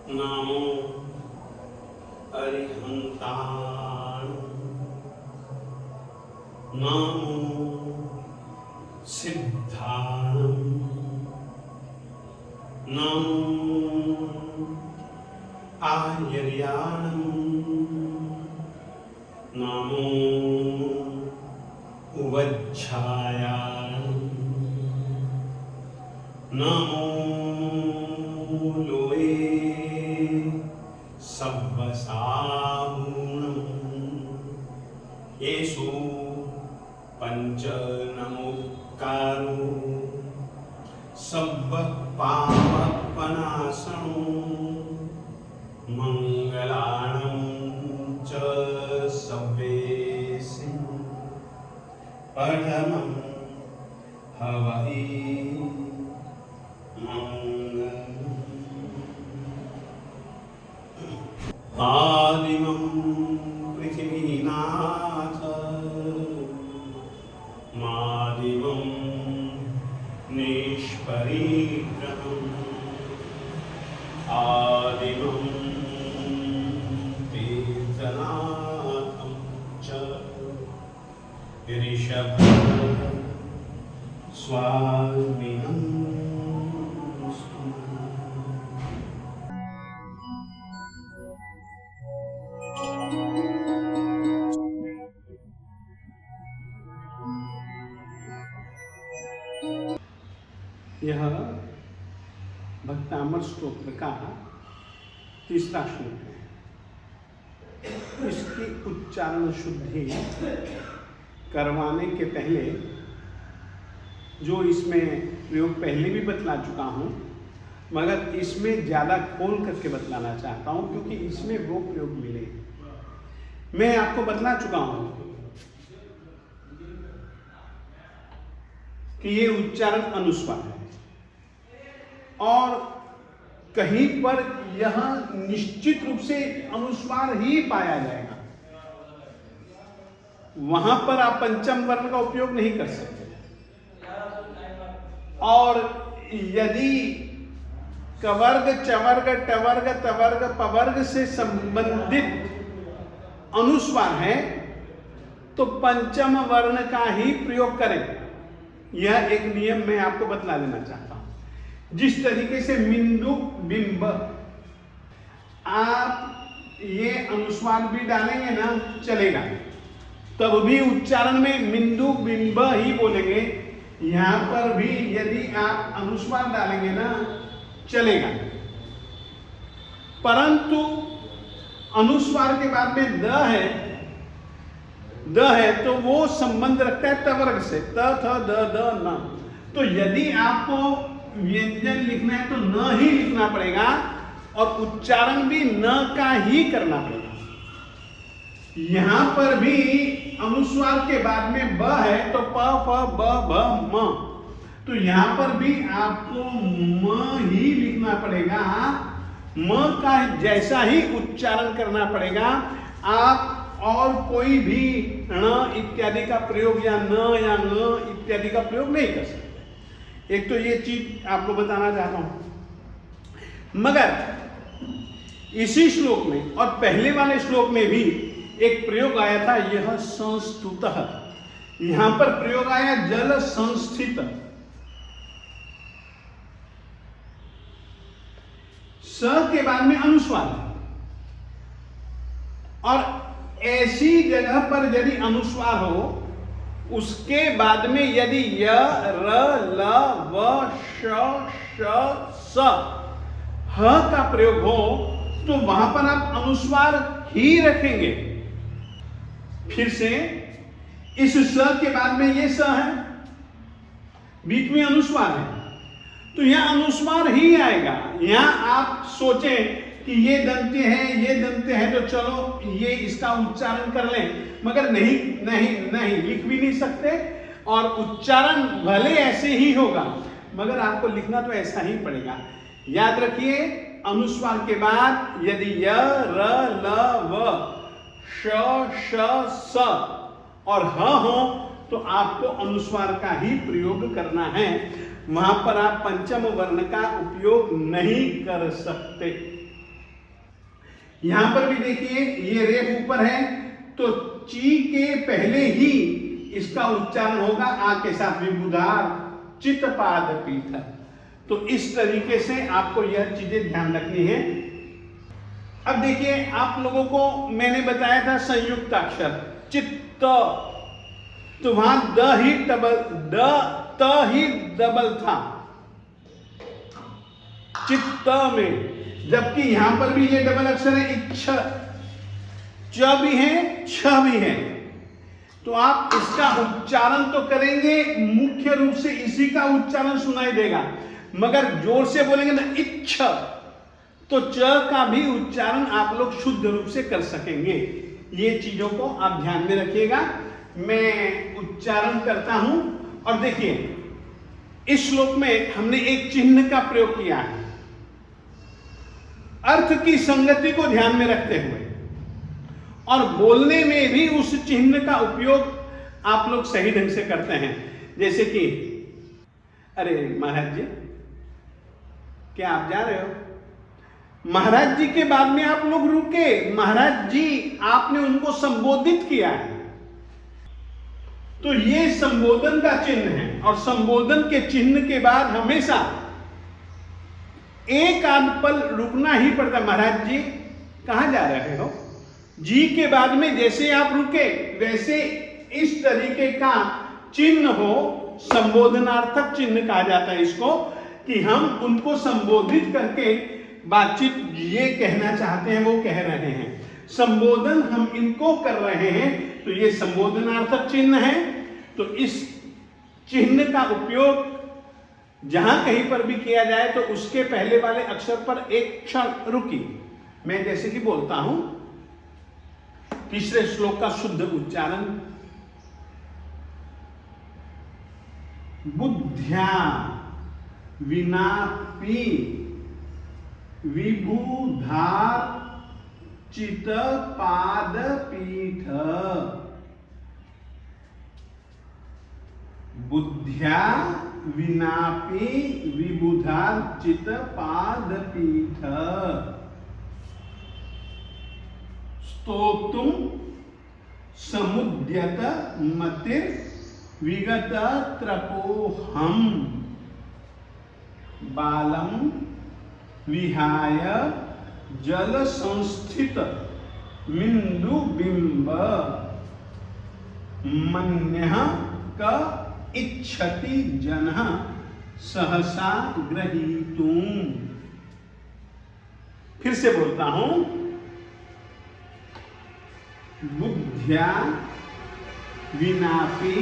नामो अरिहन्तान् नामो सिद्धाणम् नामो आयर्याणम् नामो उवज्झायाणम् नामो लोये सब्बसागुणम् येषु पंच नमोकारो सब्ब पापनाशनो मंगलाणं च सव्वेसिं परमं हवहि आदिमं पृथिवीनाथ मादिमं निष्परिग्रहम् आदिमं तीर्थनाथं च ऋषभ स्वामिनं यह भक्तामर स्तोत्र का तीसरा श्लोक है। इसकी उच्चारण शुद्धि करवाने के पहले जो इसमें प्रयोग पहले भी बतला चुका हूँ, मगर इसमें ज़्यादा खोल करके बतलाना चाहता हूँ क्योंकि इसमें वो प्रयोग मिले। मैं आपको बतला चुका हूँ कि ये उच्चारण अनुस्वार है और कहीं पर यह निश्चित रूप से अनुस्वार ही पाया जाएगा, वहां पर आप पंचम वर्ण का उपयोग नहीं कर सकते। और यदि कवर्ग चवर्ग टवर्ग तवर्ग पवर्ग से संबंधित अनुस्वार है तो पंचम वर्ण का ही प्रयोग करें। यह एक नियम मैं आपको बतला देना चाहता हूं। जिस तरीके से मिंदु बिंब, आप ये अनुस्वार भी डालेंगे ना चलेगा, तब भी उच्चारण में मिंदु बिंब ही बोलेंगे। यहां पर भी यदि आप अनुस्वार डालेंगे ना चलेगा, परंतु अनुस्वार के बाद में द है तो वो संबंध रखता है तवर्ग से, त थ द द न। तो यदि आपको व्यंजन लिखना है तो न ही लिखना पड़ेगा और उच्चारण भी न का ही करना पड़ेगा। यहां पर भी अनुस्वार के बाद में ब है तो प फ ब भ म, तो यहां पर भी आपको म ही लिखना पड़ेगा, म का जैसा ही उच्चारण करना पड़ेगा। आप और कोई भी ण इत्यादि का प्रयोग या न या ङ इत्यादि का प्रयोग नहीं कर सकते। एक तो ये चीज आपको बताना चाहता हूं। मगर इसी श्लोक में और पहले वाले श्लोक में भी एक प्रयोग आया था, यह संस्तुतः। यहां पर प्रयोग आया जल संस्थित। स के बाद में अनुस्वार, और ऐसी जगह पर यदि अनुस्वार हो उसके बाद में यदि य र ल व श श स ह का प्रयोग हो तो वहां पर आप अनुस्वार ही रखेंगे। फिर से इस स के बाद में ये स है, बीच में अनुस्वार है, तो यहां अनुस्वार ही आएगा। यहां आप सोचें कि ये दंते हैं तो चलो ये इसका उच्चारण कर लें, मगर नहीं लिख भी नहीं सकते और उच्चारण भले ऐसे ही होगा मगर आपको लिखना तो ऐसा ही पड़ेगा। याद रखिए, अनुस्वार के बाद यदि य र ल व श श स और ह हो तो आपको अनुस्वार का ही प्रयोग करना है। वहां पर आप पंचम वर्ण का उपयोग नहीं कर सकते। यहां पर भी देखिए ये रेफ ऊपर है तो ची के पहले ही इसका उच्चारण होगा आ के साथ विबुधार चित पाद पीठ। तो इस तरीके से आपको यह चीजें ध्यान रखनी है। अब देखिए आप लोगों को मैंने बताया था संयुक्त अक्षर चित्त, तो वहां द ही डबल था चित्त में, जबकि यहां पर भी ये डबल अक्षर है, इच्छ च भी है छ भी है। तो आप इसका उच्चारण तो करेंगे, मुख्य रूप से इसी का उच्चारण सुनाई देगा, मगर जोर से बोलेंगे ना इच्छ, तो च का भी उच्चारण आप लोग शुद्ध रूप से कर सकेंगे। ये चीजों को आप ध्यान में रखिएगा। मैं उच्चारण करता हूं और देखिए इस श्लोक में हमने एक चिन्ह का प्रयोग किया है, अर्थ की संगति को ध्यान में रखते हुए, और बोलने में भी उस चिन्ह का उपयोग आप लोग सही ढंग से करते हैं। जैसे कि अरे महाराज जी, क्या आप जा रहे हो? महाराज जी के बाद में आप लोग रुके, महाराज जी आपने उनको संबोधित किया है, तो ये संबोधन का चिन्ह है, और संबोधन के चिन्ह के बाद हमेशा एक आध पल रुकना ही पड़ता। महाराज जी कहां जा रहे हो? जी के बाद में जैसे आप रुके वैसे इस तरीके का चिन्ह हो, संबोधनार्थक चिन्ह कहा जाता है इसको, कि हम उनको संबोधित करके बातचीत ये कहना चाहते हैं वो कह रहे हैं, संबोधन हम इनको कर रहे हैं, तो ये संबोधनार्थक चिन्ह है। तो इस चिन्ह का उपयोग जहां कहीं पर भी किया जाए तो उसके पहले वाले अक्षर पर एक क्षण रुकी। मैं जैसे कि बोलता हूं तीसरे श्लोक का शुद्ध उच्चारण, बुद्ध्या विनापि विबुधार चित पाद पीठ। बुद्ध्या विनापि विबुधार चित पाद पीठ। स्तोतुम समुद्यत मतिर विगत त्रपोहम बालम विहाय जल संस्थित मिंदु बिंब मन्यः क इच्छति जनः सहसा ग्रहीतुम। फिर से बोलता हूं, बुद्ध्या विनापि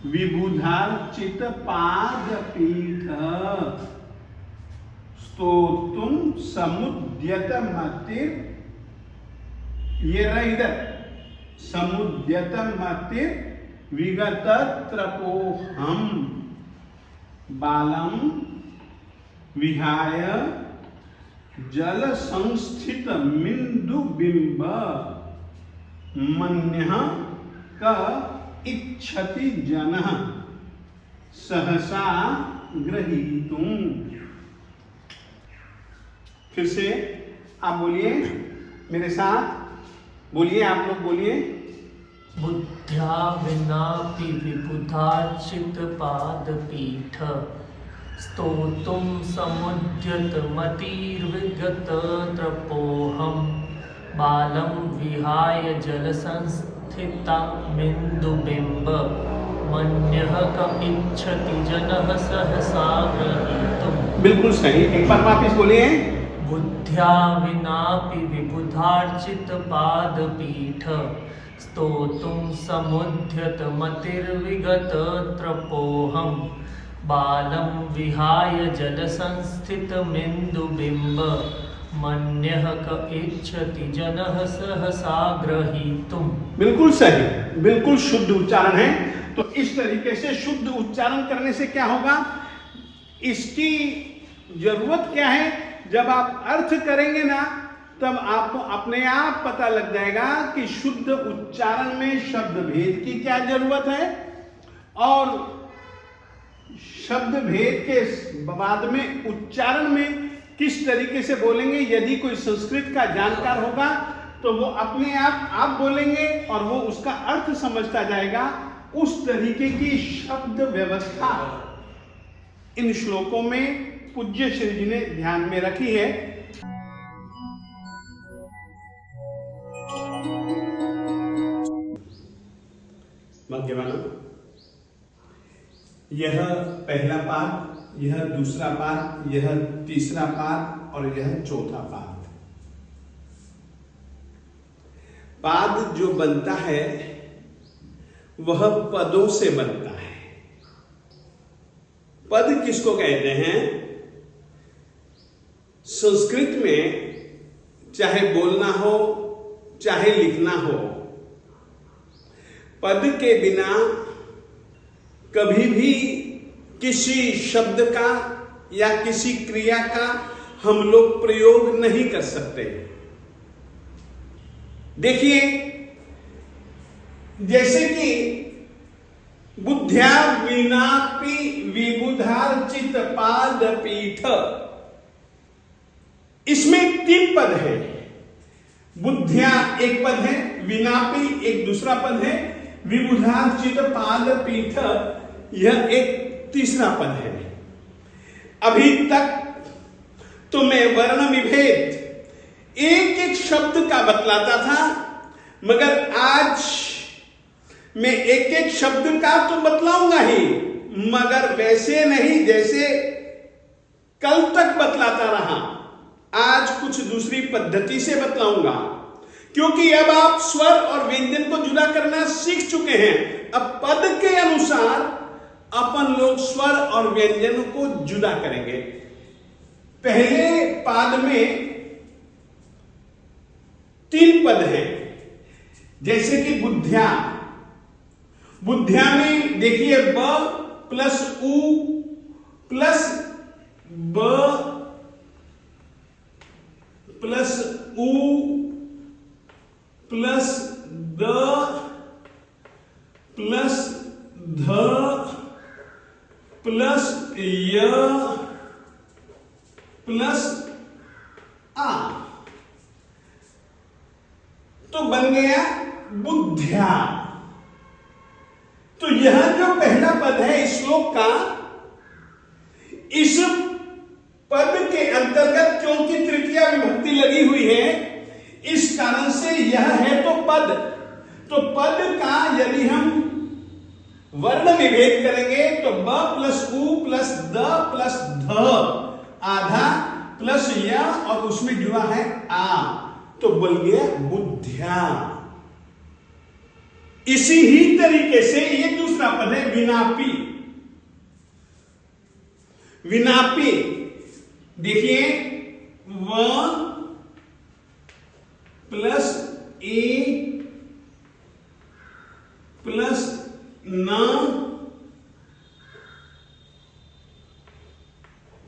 विबुधार्चित पाद पीठ। स्तोतुम समुद्यत मतिर, ये रहा इधर, समुद्यत मतिर विगत त्रपोहम बालम विहाय जल संस्थित मिंदु बिंब मन्यः क इच्छति जनः सहसा ग्रहीतुम। फिर से आप बोलिए मेरे साथ, बोलिए आप लोग बोलिए। बुद्ध्या विनापि विबुधार्चित पाद पीठ। स्तोतुम समुद्यत मतिर्विगत त्रपोहम बालम विहाय जल संस्थिता मिंदुबिंब मन्यः क इच्छति जनः सहसा ग्रहीतुम। बिल्कुल सही, एक बार वापिस बोलिए। बुद्ध्या विनापि विबुधार्चित पाद पीठ। स्तोतुम समुद्यत मतिर्विगत त्रपोहम बालम विहाय जल संस्थित मिंदुबिंब मन्यः क इच्छति जनः सहसा ग्रहीतुम। बिल्कुल सही, बिल्कुल शुद्ध उच्चारण है। तो इस तरीके से शुद्ध उच्चारण करने से क्या होगा, इसकी जरूरत क्या है, जब आप अर्थ करेंगे ना तब आपको अपने आप पता लग जाएगा कि शुद्ध उच्चारण में शब्द भेद की क्या जरूरत है, और शब्द भेद के बाद में उच्चारण में किस तरीके से बोलेंगे। यदि कोई संस्कृत का जानकार होगा तो वो अपने आप बोलेंगे और वो उसका अर्थ समझता जाएगा। उस तरीके की शब्द व्यवस्था इन श्लोकों में पूज्य श्री जी ने ध्यान में रखी है। भगवान, यह पहला पाद, यह दूसरा पाद, यह तीसरा पाद और यह चौथा पाद। पाद जो बनता है वह पदों से बनता है। पद किसको कहते हैं? संस्कृत में चाहे बोलना हो चाहे लिखना हो, पद के बिना कभी भी किसी शब्द का या किसी क्रिया का हम लोग प्रयोग नहीं कर सकते। देखिए, जैसे कि बुद्ध्या विनापि विबुधार्चित पाद पीठ, इसमें 3 पद है। बुद्ध्या एक पद है, विनापि एक दूसरा पद है, विबुधार्चित पाद पीठ यह एक तीसरा पद है। अभी तक तो मैं वर्ण विभेद एक एक शब्द का बतलाता था, मगर आज मैं एक एक शब्द का तो बतलाऊंगा ही, मगर वैसे नहीं जैसे कल तक बतलाता रहा। आज कुछ दूसरी पद्धति से बतलाऊंगा, क्योंकि अब आप स्वर और व्यंजन को जुदा करना सीख चुके हैं। अब पद के अनुसार अपन लोग स्वर और व्यंजन को जुदा करेंगे। पहले पाद में 3 पद हैं, जैसे कि बुद्ध्या। बुद्ध्या में देखिए ब प्लस उ प्लस ब प्लस उ प्लस द प्लस ध प्लस य प्लस आ, तो बन गया बुद्ध्या। तो यह जो पहला पद है इस श्लोक का, इस पद के अंतर्गत क्योंकि तृतीया विभक्ति लगी हुई है, इस कारण से यह है तो पद। तो पद का यदि हम वर्ण विभेद करेंगे तो ब प्लस उ प्लस द प्लस ध, आधा प्लस य और उसमें जुड़ा है आ, तो बन गया बुद्ध्या। इसी ही तरीके से ये दूसरा पद है विनापि। विनापि देखिए व प्लस ए प्लस न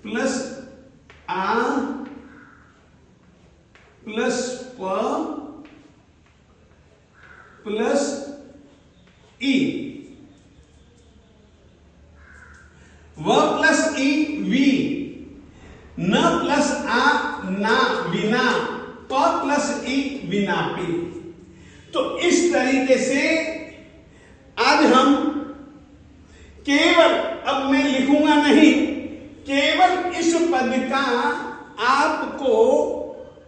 प्लस आ प्लस प प्लस ई, व प्लस ई वी, न प्लस आ ना विना, प प्लस ई विनापि। तो इस तरीके से आज हम केवल, अब मैं लिखूंगा नहीं, केवल इस पद का आपको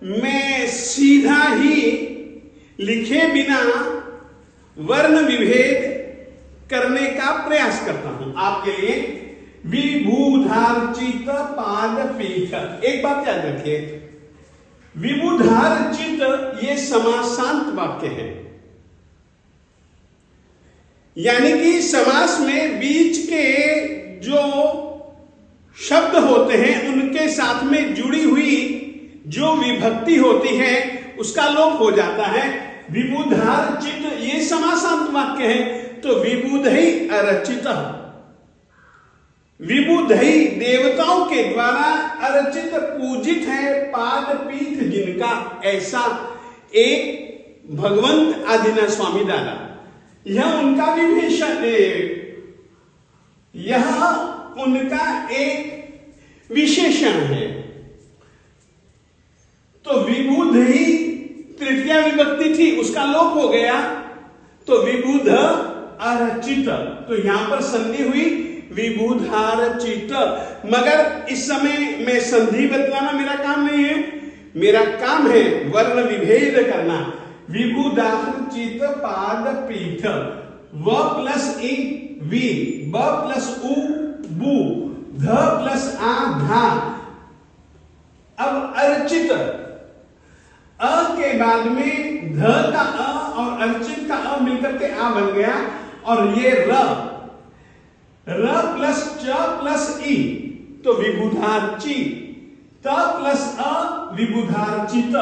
मैं सीधा ही लिखे बिना वर्ण विभेद करने का प्रयास करता हूं आपके लिए। विबुधार्चित पाद पीठ, एक बात याद रखिए, विबुधार्चित ये समासांत वाक्य है, यानी कि समास में बीच के जो शब्द होते हैं उनके साथ में जुड़ी हुई जो विभक्ति होती है उसका लोप हो जाता है। विबुधार्चित ये समासांत वाक्य है, तो विबुधई अरचित, विबुधई देवताओं के द्वारा अर्चित पूजित है पाद पीठ जिनका, ऐसा एक भगवंत आदिनाथ स्वामी दादा, यह उनका विभीषण, यह उनका एक विशेषण है। तो विबुध ही तृतीया विभक्ति थी, उसका लोप हो गया, तो विबुध अर्चित। तो यहां पर संधि हुई विबुधार्चित। मगर इस समय मैं संधि बतलाना मेरा काम नहीं है, मेरा काम है वर्ण विभेद करना। विबुधार्चित पाद पीठ, व प्लस ई वी, ब प्लस उ बु, ध प्लस आ धा। अब अर्चित, अ के बाद में ध का अ और अर्चित का अ मिलकर के आ बन गया, और ये र प्लस च प्लस ई, तो विबुधार्ची। त प्लस अ विबुधार्चित,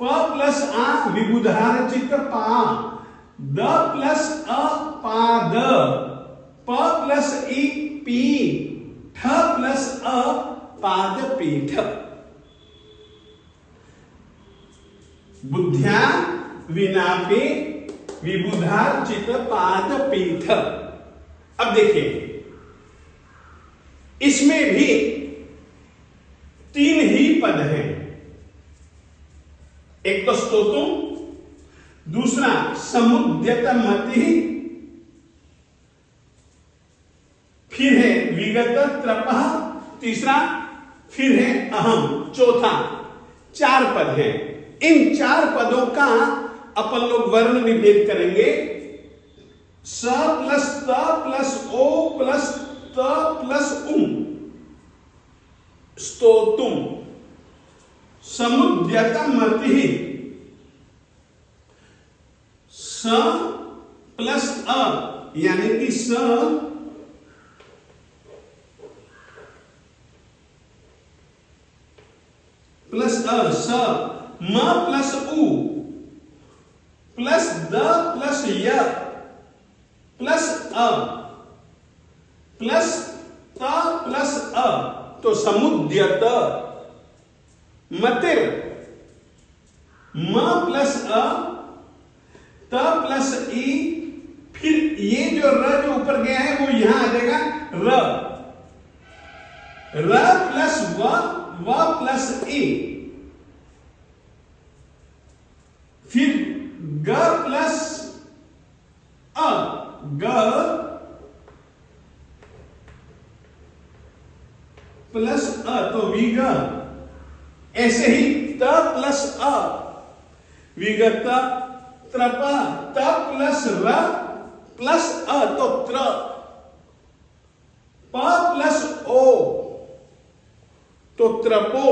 प प्लस आ विबुधार्चित पा, द प्लस अ पाद, प प्लस ई पी, ठ प्लस अ पाद पीठ। बुद्ध्या विनापे विबुधार्चित पाद पीठ। अब देखिए, इसमें भी 3 ही पद हैं। एक तो स्तोतुम, दूसरा समुद्यतमति, फिर है विगत त्रपः, तीसरा फिर है अहम, चौथा। 4 पद हैं। इन 4 पदों का अपन लोग वर्ण विभेद करेंगे। स प्लस त प्लस ओ प्लस त प्लस उम, स्तोतुम। समुद्यतमति, स प्लस अ, यानी कि स प्लस अ, स, म प्लस उ प्लस द प्लस य प्लस अ प्लस त प्लस अ, तो समुद्यत। मतिर, म प्लस अ, त प्लस ई, फिर ये जो र जो ऊपर गया है वो यहां आ जाएगा र प्लस व प्लस ई, फिर ग प्लस अ, ग प्लस अ, तो विग। ऐसे ही त प्लस अ, विगत त्रप, त प्लस र प्लस अ, तो त्र। प प्लस ओ, तो त्रपो,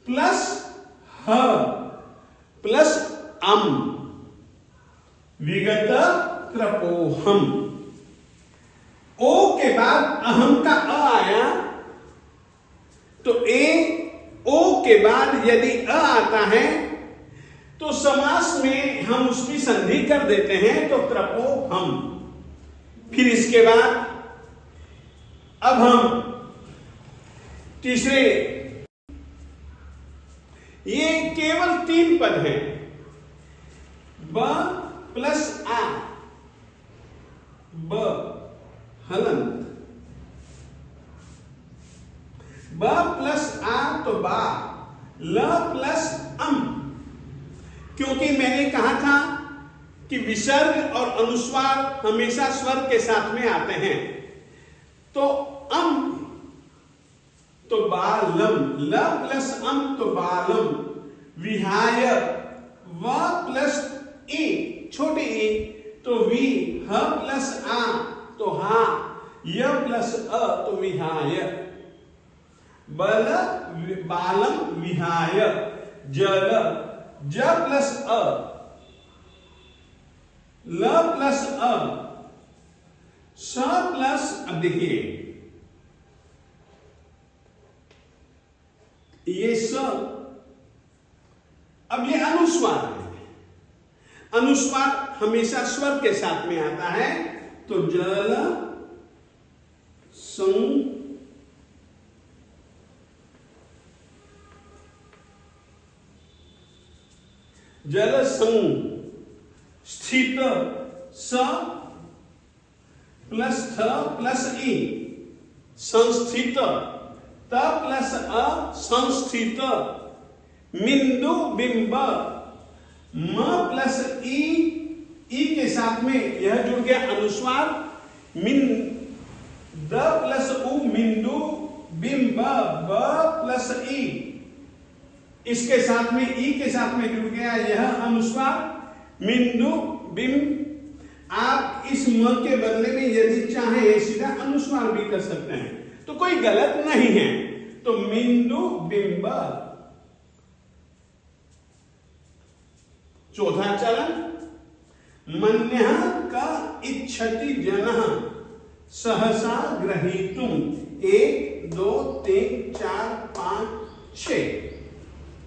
प्लस ह प्लस अम, विगत त्रपोहम। ओ के बाद अहम का अ आया, तो ओ के बाद यदि अ आता है तो समास में हम उसकी संधि कर देते हैं, तो त्रपोहम। फिर इसके बाद अब हम तीसरे, ये केवल 3 पद हैं। ब प्लस आ, ब हलंत, ब प्लस आ तो बा, ल प्लस अम। क्योंकि मैंने कहा था कि विसर्ग और अनुस्वार हमेशा स्वर के साथ में आते हैं, तो अम तो बालम, ल प्लस अम तो बालम, विहाय, व प्लस ई छोटे ई तो वी, ह प्लस आ तो हा, य प्लस अ तो विहाय, बल बालम विहाय, जल, ज प्लस अ, ल प्लस अ, स प्लस, अब देखिए ये स, अब ये अनुस्वार है। अनुस्वार हमेशा स्वर के साथ में आता है, तो जल सं, जल सं, स्थित, स प्लस थ प्लस ई, संस्थित, त प्लस अ संस्थित, मिंदु बिंब, म प्लस ई के साथ में यह जुड़ गया अनुस्वार, मिन द प्लस उ मिंदु बिंब, ब प्लस ई, इसके साथ में ई के साथ में जुड़ गया यह अनुस्वार मिंदु बिंब। आप इस म के बदले में यदि चाहे सीधा अनुस्वार भी कर सकते हैं, तो कोई गलत नहीं है। तो मिंदु बिंब। चौथा चरण, मन्यः का इच्छति जनः सहसा ग्रहीतुम। 1 2 3 4 5 6,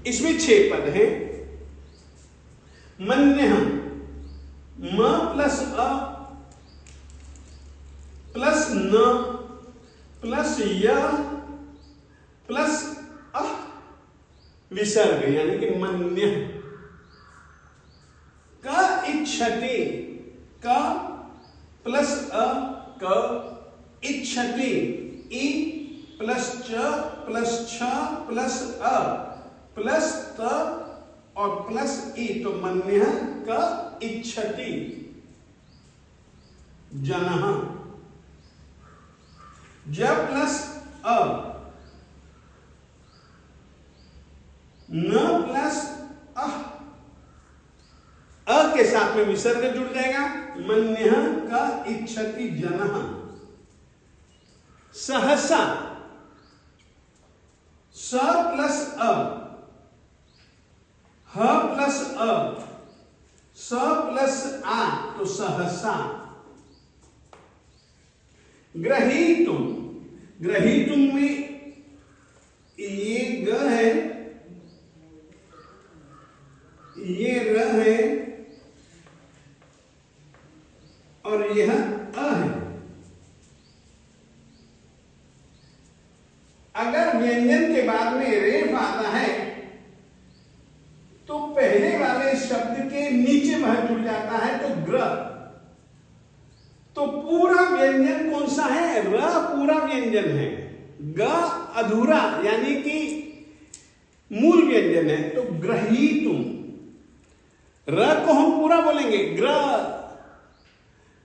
इसमें 6 पद हैं। मन्यः, म प्लस अ प्लस न प्लस य प्लस अ विसर्ग, यानी कि मन्य। क इच्छति, क प्लस अ क इच्छति, ई प्लस च प्लस छ प्लस अ प्लस त और प्लस ई, तो मन्य क इच्छति जनः। ज प्लस अ, न प्लस अ के साथ में विसर्ग जुड़ जाएगा, मन्य का इच्छति जनः। सहसा, स प्लस अ, ह प्लस अ, स प्लस आ, तो सहसा। ग्रहीतुम, ग्रहीतुम में ये ग है, ये र है और यह अ है। अगर व्यंजन के बाद में रेफ आता है तो पहले वाले शब्द के नीचे वह जुड़ जाता है, तो ग्र। तो पूरा व्यंजन कौन सा है? र पूरा व्यंजन है, ग अधूरा यानी कि मूल व्यंजन है। तो ग्रहीतुम, र को हम पूरा बोलेंगे ग्र,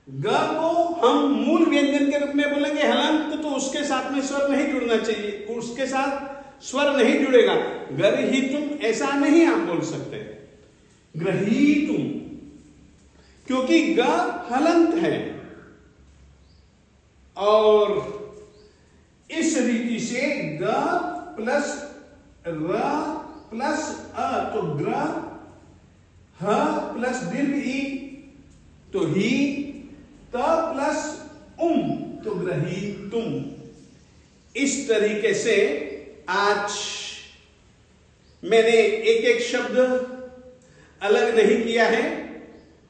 ग को हम मूल व्यंजन के रूप में बोलेंगे हलंत, तो उसके साथ में स्वर नहीं जुड़ना चाहिए, उसके साथ स्वर नहीं जुड़ेगा। ग्रहीतुम ऐसा नहीं आप बोल सकते, ग्रहीतुम, क्योंकि ग हलंत है। और इस रीति से ग प्लस र प्लस अ, तो ग्र, ह प्लस दीर्घ ई, तो ही, त प्लस तो ग्रहीतुम। इस तरीके से आज मैंने एक एक शब्द अलग नहीं किया है,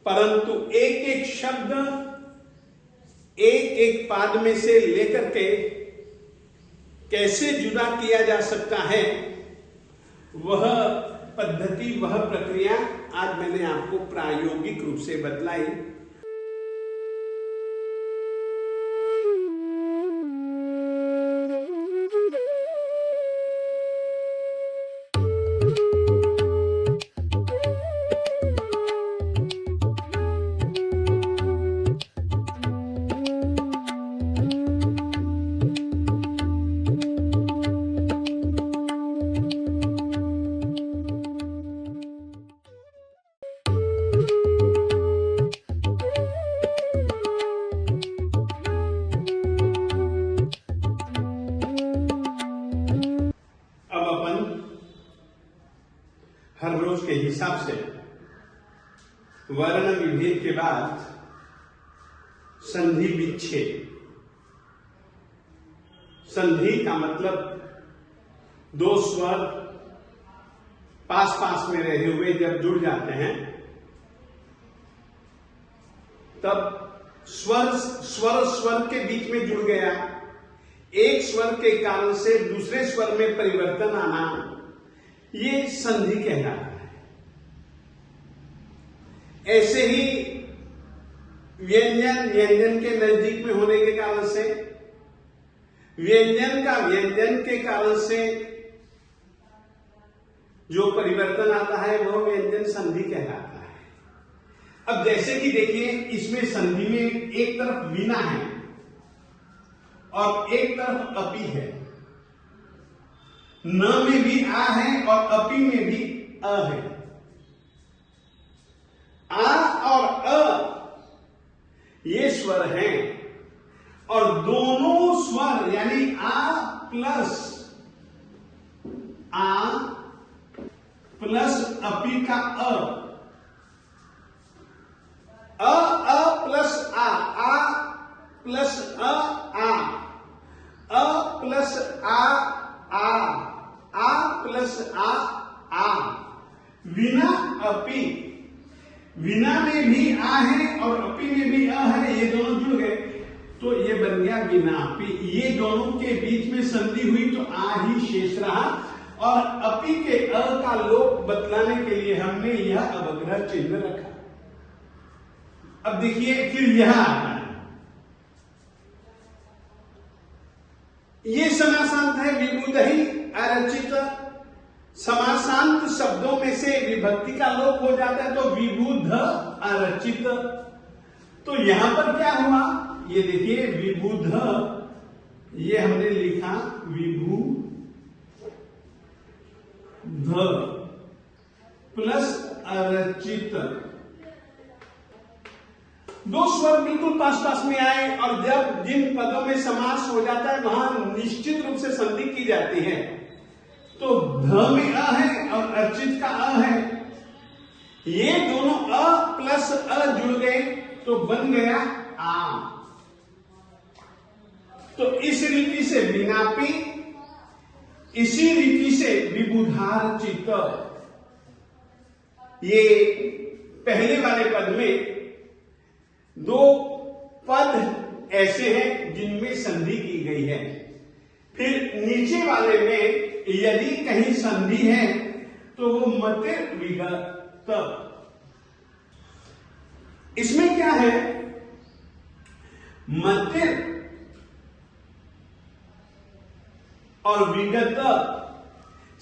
परंतु एक एक शब्द एक एक पाद में से लेकर के कैसे जुदा किया जा सकता है, वह पद्धति, वह प्रक्रिया आज मैंने आपको प्रायोगिक रूप से बतलाई। हर रोज के हिसाब से वर्ण विभेद के बाद संधि विच्छेद। संधि का मतलब दो स्वर पास पास में रहे हुए जब जुड़ जाते हैं तब स्वर के बीच में जुड़ गया, एक स्वर के कारण से दूसरे स्वर में परिवर्तन आना, ये संधि कहलाता है। ऐसे ही व्यंजन के नजदीक में होने के कारण से, व्यंजन के कारण से जो परिवर्तन आता है वह व्यंजन संधि कहलाता है। अब जैसे कि देखिए, इसमें संधि में एक तरफ विना है और एक तरफ अपी है। न में भी आ है और अपी में भी अ है। आ और अ ये स्वर हैं और दोनों स्वर यानी आ प्लस अपी का अ प्लस आ प्लस अ प्लस आ प्लस आ विना अपी। विना में भी आ है और अपी में भी अ है, ये दोनों जुड़ गए तो ये बन गया विना अपी। ये दोनों के बीच में संधि हुई तो आ ही शेष रहा और अपी के अ का लोप बतलाने के लिए हमने यह अवग्रह चिन्ह रखा। अब देखिए फिर यह आता है, ये समासांत है विबुधहि अरचित। समासांत शब्दों में से विभक्ति का लोप हो जाता है तो विबुध अरचित। तो यहां पर क्या हुआ, ये देखिए विबुध, ये हमने लिखा विबुध प्लस अरचित। दो स्वर बिल्कुल पास पास में आए और जब जिन पदों में समास हो जाता है वहां निश्चित रूप से संधि की जाती है। तो ध में अ है और अर्चित का अ है, ये दोनों अ प्लस अ जुड़ गए तो बन गया आ। तो इस रीति से विनापी, इसी रीति से विबुधार्चित। ये पहले वाले पद में दो पद ऐसे हैं जिनमें संधि की गई है। फिर नीचे वाले में यदि कहीं संधि है तो वो मतिर विगत। इसमें क्या है, मतिर और विगत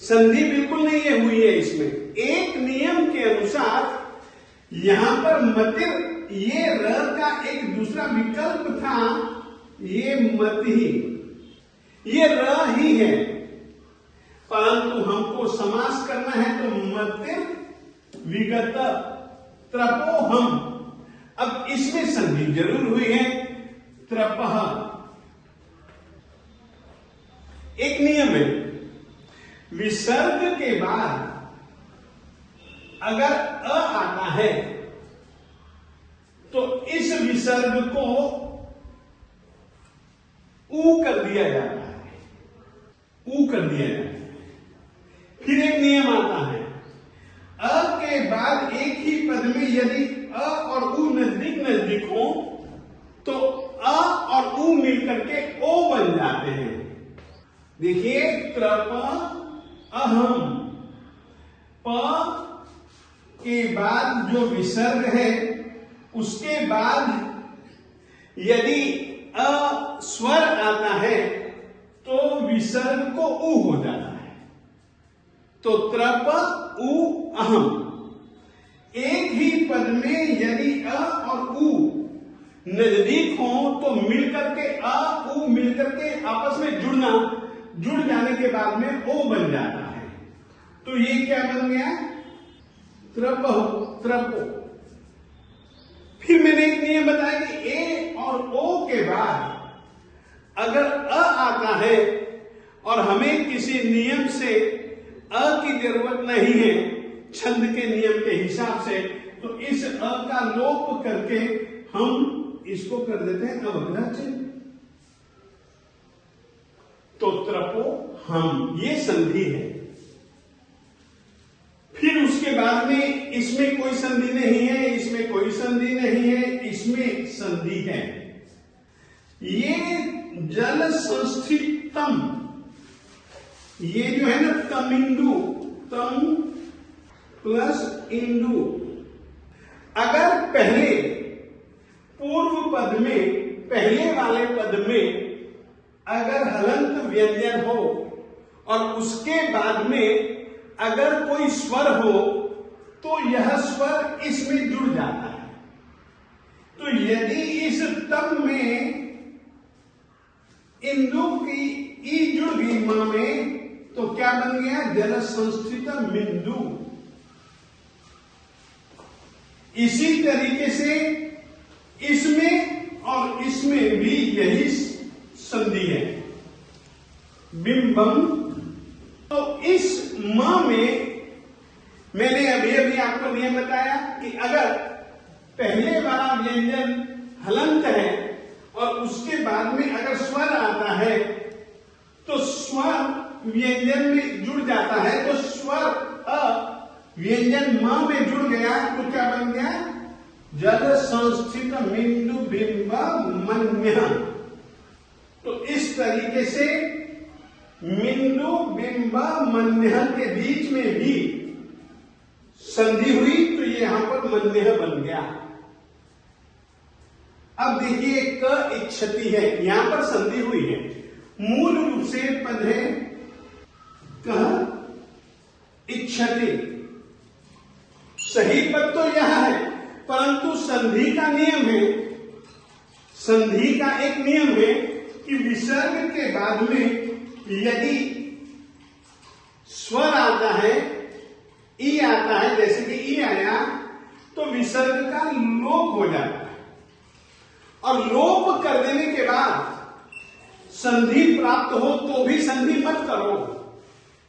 संधि बिल्कुल नहीं है हुई है। इसमें एक नियम के अनुसार यहां पर मतिर, ये र का एक दूसरा विकल्प था, ये मत ही, ये र ही है, परंतु हमको समास करना है तो मतिर विगत त्रपोहम। अब इसमें संधि जरूर हुई है, त्रपह। एक नियम है, विसर्ग के बाद अगर अ आता है तो इस विसर्ग को ऊ कर दिया जाता है, ऊ कर दिया जाता है। फिर एक नियम आता है, अ के बाद एक ही पद में यदि अ और ऊ नजदीक नजदीक हो तो अ और ऊ मिलकर के ओ बन जाते हैं। देखिए, त्रप अहम, प के बाद जो विसर्ग है उसके बाद यदि अ स्वर आता है तो विसर्ग को ऊ हो जाता है। तो त्रप ऊ अहम, एक ही पद में यदि अ और ऊ नजदीक हो तो मिलकर के अ ऊ मिलकर के आपस में जुड़ जाने के बाद में ओ बन जाता है। तो ये क्या बन गया, त्रपो, त्रपो। फिर मैंने एक नियम बताया कि ए और ओ के बाद अगर अ आता है और हमें किसी नियम से अ की जरूरत नहीं है छंद के नियम के हिसाब से, तो इस अ का लोप करके हम इसको कर देते हैं अवग्रह चिन्ह। तो त्रपो हम, ये संधि है। फिर उसके बाद में इसमें कोई संधि नहीं है, इसमें कोई संधि नहीं है, इसमें संधि है। ये जल संस्थितम, ये जो है ना तमिंदु, तम प्लस इंदु। अगर पहले पूर्व पद में, पहले वाले पद में अगर हलंत व्यंजन हो और उसके बाद में अगर कोई स्वर हो तो यह स्वर इसमें जुड़ जाता है। तो यदि इस तम में इंदु की ई जुड़ गई मां में, तो क्या बन गया? जल संस्थित बिंदु। इसी तरीके से इसमें और इसमें भी यही संधि है, बिंबम। तो इस मां में मैंने अभी अभी आपको नियम बताया कि अगर पहले वाला व्यंजन हलंत है और उसके बाद में अगर स्वर आता है तो स्वर व्यंजन में जुड़ जाता है, तो स्वर अ व्यंजन मां में जुड़ गया तो क्या बन गया? जल संस्थित बिंदु बिंब मन्य। तो इस तरीके से बिंदु बिंब मन्य के बीच में भी संधि हुई, तो ये यहां पर मन्य बन गया। अब देखिए क इच्छति है, यहां पर संधि हुई है। मूल रूप से पद है कह इच्छति, सही पद तो यह है, परंतु संधि का नियम है, संधि का एक नियम है कि विसर्ग के बाद में यदि स्वर आता है, ई आता है, जैसे कि ई आया, तो विसर्ग का लोप हो जाता है और लोप कर देने के बाद संधि प्राप्त हो तो भी संधि मत करो।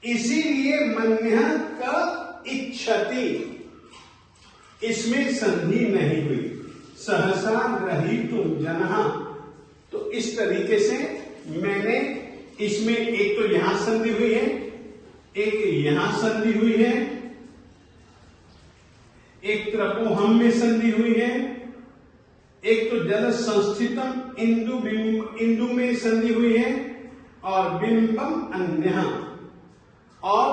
इसीलिए मन्य क इच्छति, इसमें संधि नहीं हुई। सहसा ग्रहीतुम जनः, तो इस तरीके से मैंने इसमें एक तो यहां संधि हुई है, एक यहां संधि हुई है, एक त्रपोहम में संधि हुई है, एक तो जल संस्थितम इंदु में संधि हुई है, और बिंबम अन्य और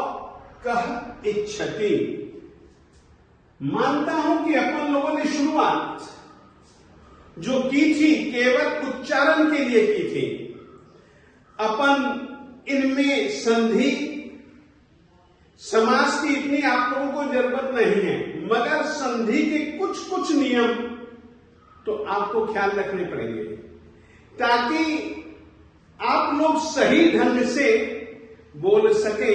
कह इच्छति। मानता हूं कि अपन लोगों ने शुरुआत जो की थी केवल उच्चारण के लिए की थी। अपन इनमें संधि समास की इतनी आप लोगों को जरूरत नहीं है, मगर संधि के कुछ कुछ नियम तो आपको ख्याल रखने पड़ेंगे ताकि आप लोग सही ढंग से बोल सके।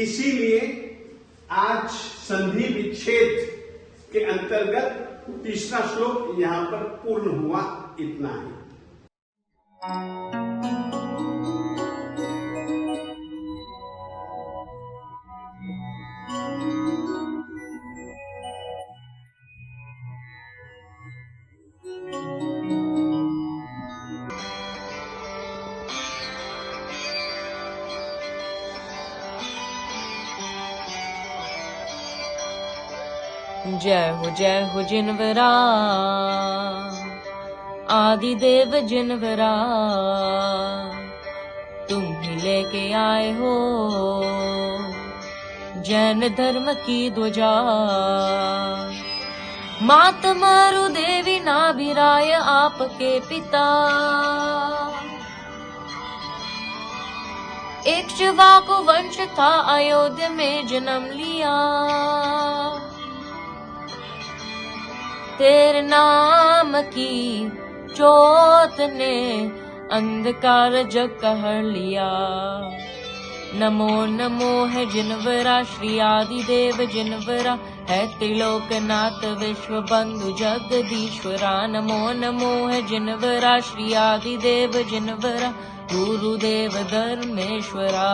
इसीलिए आज संधि विच्छेद के अंतर्गत तीसरा श्लोक यहां पर पूर्ण हुआ। इतना है। जय हो जिनवरा आदि देव जिनवरा, तुम ही लेके आए हो जैन धर्म की ध्वजा। मात मारु देवी नाभिराय आपके पिता, इक्ष्वाकु वंश था अयोध्या में जन्म लिया। तेरे नाम की ज्योत ने अंधकार जग का हर लिया। नमो नमो है जिनवरा श्री आदि देव जिनवरा, है त्रिलोकनाथ विश्व बंधु जगदीश्वरा। नमो नमो है जिनवरा श्री आदि देव जिनवरा, गुरुदेव धर्मेश्वरा।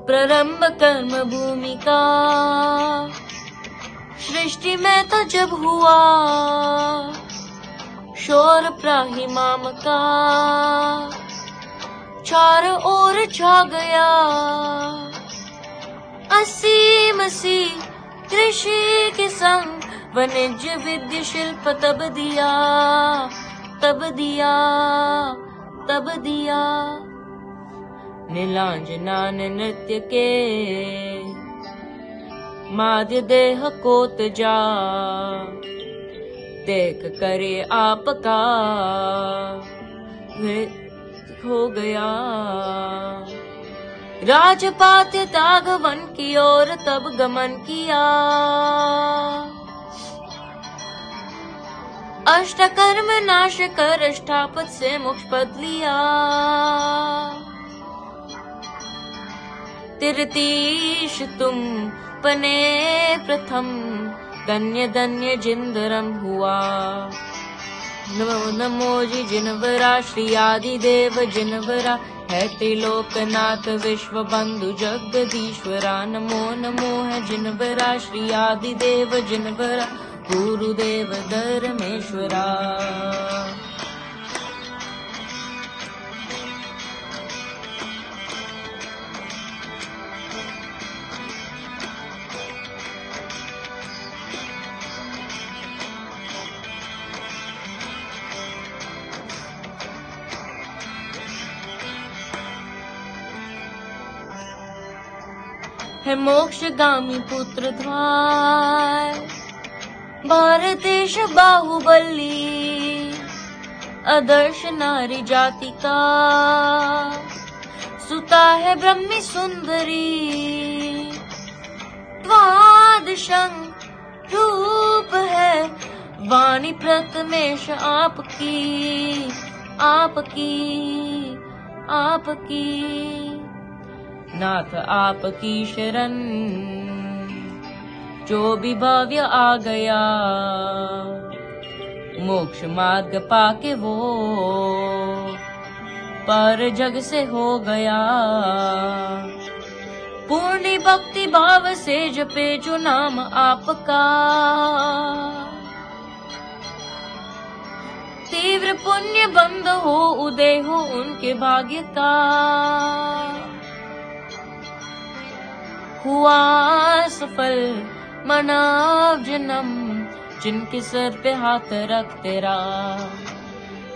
प्रारंभ कर्म भूमि का सृष्टि में तो जब हुआ, शोर प्राहिमाम का चारों ओर छा गया। असीम सी कृषि के संग वाणिज्य विद्या शिल्प तब दिया, तब दिया, तब दिया। नीलांजनान नृत्य के माध्य देह को तजा देख करे आपका हो गया। राजपात तागवन की ओर तब गमन किया, अष्टकर्म नाश कर अष्टापद से मोक्ष पद लिया। तिरतीश तुम पने प्रथम धन्य धन्य जिंदरम हुआ। नमो नमो जी जिनवरा श्री आदि देव जिनवरा है त्रिलोकनाथ विश्व बंधु जगदीश्वरा। नमो नमो है जिनवरा श्री आदि देव जिनवरा गुरुदेव धर्मेश्वरा। है मोक्षगामी पुत्र द्वार भारत देश बाहुबली। आदर्श नारी जाति का सुता है ब्रह्मी सुंदरी। द्वादशं रूप है वाणी प्रथमेश आपकी आपकी आपकी। नाथ आपकी शरण जो भी भव्य आ गया, मोक्ष मार्ग पाके वो पर जग से हो गया। पूर्ण भक्ति भाव से जपे जो नाम आपका, तीव्र पुण्य बंद हो उदय हो उनके भाग्य का। हुआ सफल मानव जन्म जिनके सर पे हाथ रख तेरा।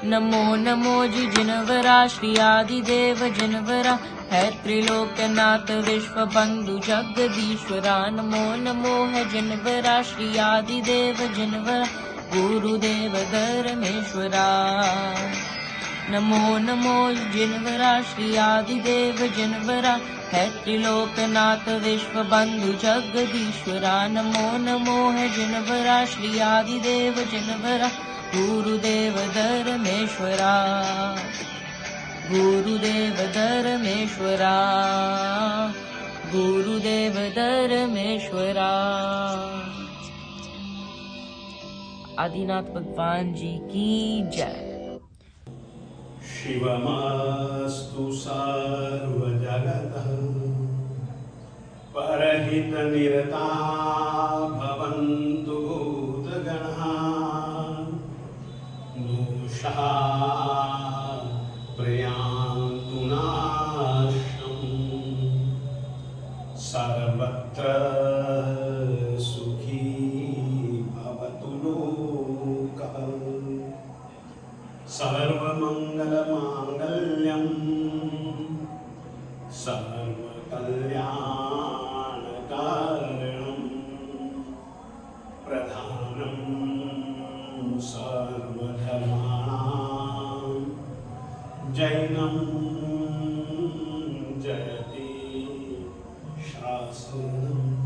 नमो नमो जी जिनवरा श्री आदि देव जिनवरा है त्रिलोकनाथ विश्व बंधु जगदीश्वरा। नमो नमो है जिनवरा श्री आदि देव जिनवरा गुरुदेव धर्मेश्वरा। नमो नमो जिनवरा श्री आदि देव जिनवरा है त्रिलोकनाथ विश्व बंधु जगदीश्वरा। नमो नमो है जिनवरा श्री आदि देव जिनवरा गुरुदेव धर्मेश्वरा गुरुदेव धर्मेश्वरा गुरुदेव धर्मेश्वरा। आदिनाथ भगवान जी की जय। शिवमस्तु सर्वजगतः परहितनिरता भवन्तु भूतगणाः। दोषाः प्रयान्तु नाशम् सर्वत्र सुखी भवतु लोकः। सर्वमङ्गलमाङ्गल्यम् सर्वकल्याणकारणम् प्रधानं सर्वधर्माणां जैनं जयति शासनम्।